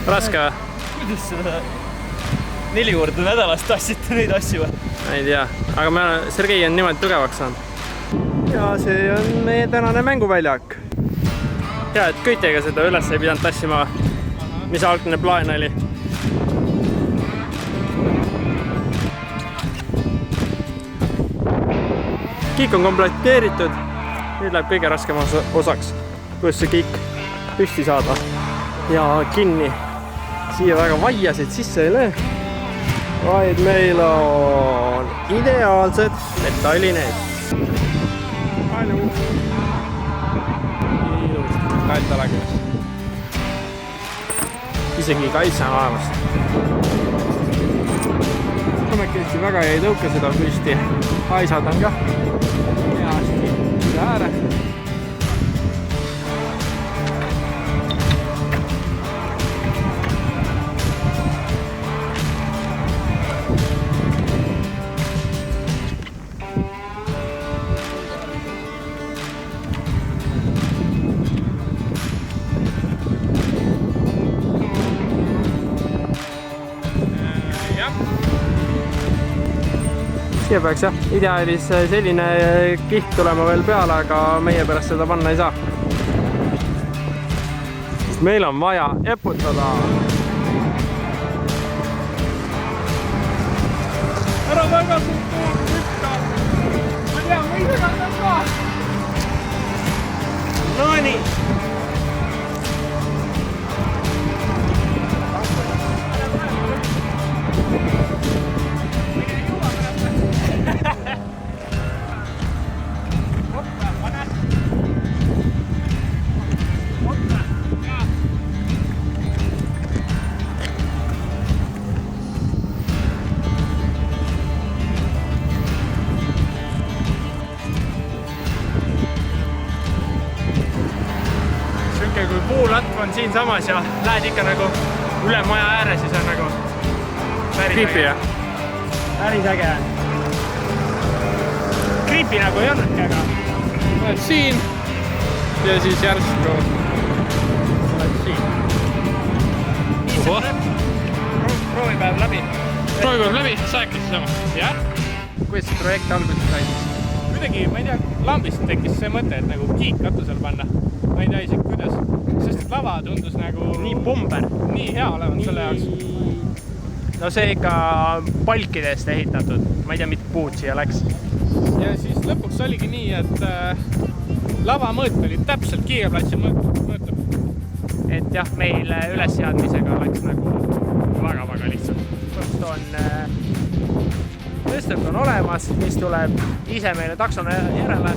Raske või? Kuidas seda 4 korda nädalas tassite neid asju või? Ei tea, aga Sergei on niimoodi tugevaks saanud. Ja see on meie tänane mänguväljak. Ja, et kütega seda üles ei pidanud tassima, mis algne plaan oli. Kiik on komplekteeritud. Nüüd läheb kõige raskem osaks, kuidas see kiik püsti saada ja kinni. Siia väga vaiasid sisse ei löö, vaid meil on ideaalsed metallineed. Ilusti metalltalagas. Isegi kaitse on olemas. Kummekesti väga ei tõuka seda püsti. Haisad on ka. Ja siis ääre. Siia peaks jah, ideaalis selline kiht tulema veel peale, aga meie pärast seda panna ei saa. Sest meil on vaja eputada. Ära väga suur kütta! Ma tean, ma ise kannan ka! No nii! Kui puulatv on siin samas ja lähed ikka nagu üle maja ääre, siis on nagu päris äge. Päris äge. Kriipi nagu ei olnudki, aga oled siin ja siis järsku oled siin. Proovipäev läbi. Proovipäev läbi, saekis sama. Jah? Kuidas see projekt alguses sai? Kuidagi, ma ei tea, lambist tekkis see mõte, et nagu kiik katusel panna. Ma ei tea isegi kuidas, sest lava tundus nagu nii bomber, nii hea olevat selle jaoks. No see ikka palkidest ehitatud, ma ei tea, mitte puud siia läks. Ja siis lõpuks oligi nii, et lava mõõt oli täpselt kiireplatsi mõõtab. Et jah, meil ülesseadmisega läks nagu väga-väga lihtsalt. Põhjust on tõstab on olemas, mis tuleb ise meile taksona järele.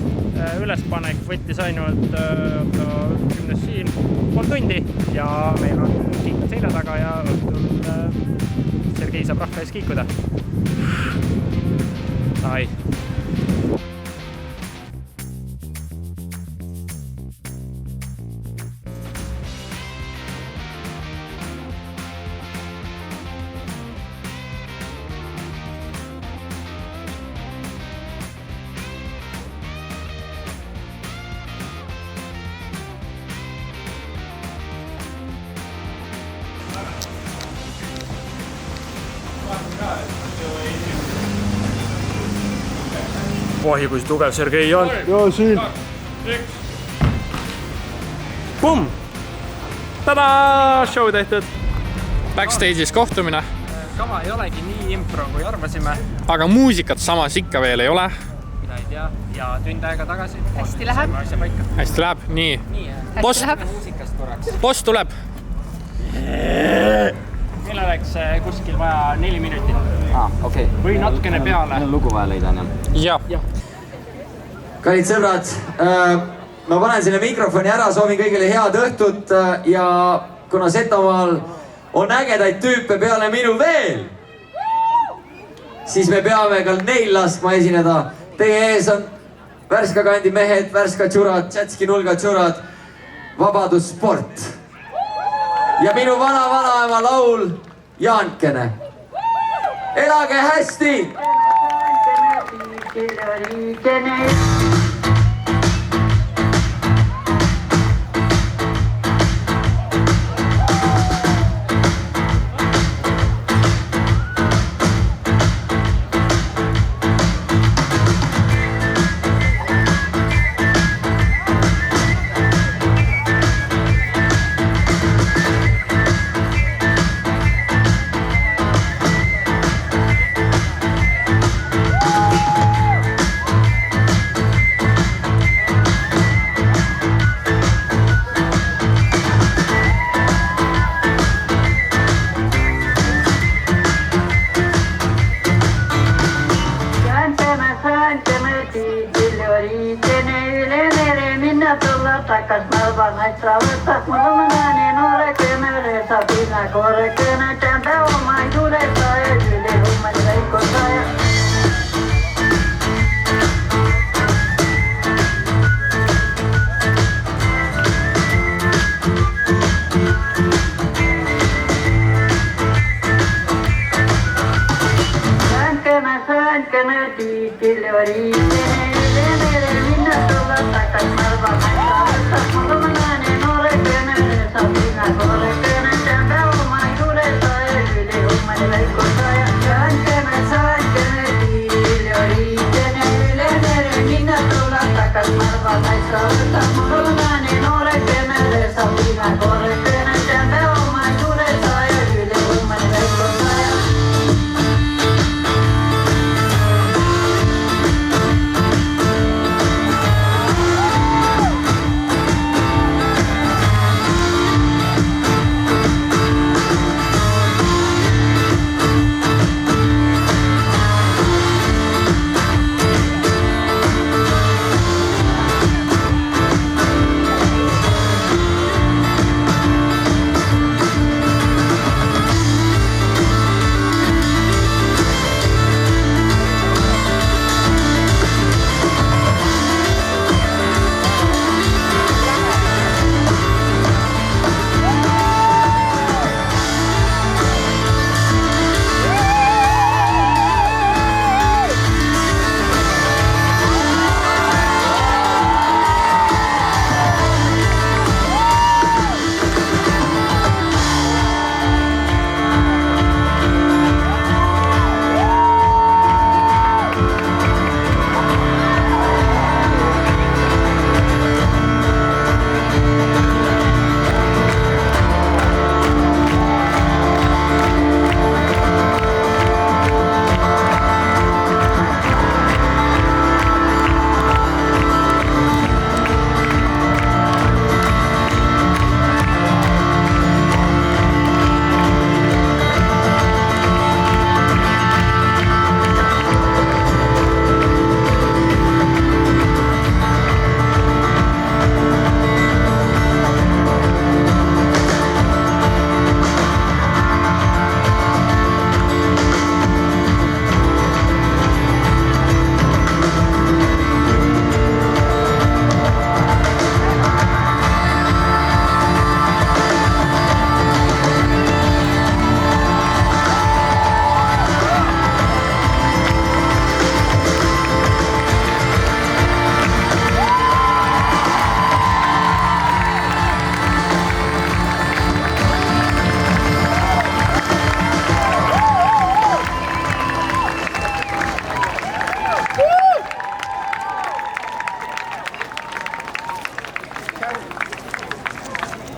Ülespanek võttis ainult 10 siin 3 tundi ja meil on kiikud selja taga ja õhtul Sergei saab rahva ees kiikuda. Ai. Vahi, kui tugev Sergei on. Ja siin. Pumm! Tada! Show tehtud. Backstage'is kohtumine. Kava ei olegi nii impro, kui arvasime. Aga muusikat samas ikka veel ei ole. Mida ei tea. Ja tund aega tagasi. Hästi läheb. Hästi läheb. Nii. Post tuleb. Meil oleks kuskil vaja 4 minutit. Okay. Või natukene peale. Meil on lugu vaja leida, jah? Ja. Kallid sõbrad, ma panen selle mikrofoni ära, soovin kõigile head õhtut ja kuna Setomaal on ägedaid tüüpe peale minu veel, siis me peame ka neil laskma esineda. Teie ees on Värska kandi mehed, Värska tšurad, Tšatski nulga tšurad, Vabadussport. Ja minu vana-vanaema laul Jaankene. Elage hästi! Asa pinna korkeana, kämpä omaisuudesta esille humman veikkosa. Sänkänä tiitille riittää.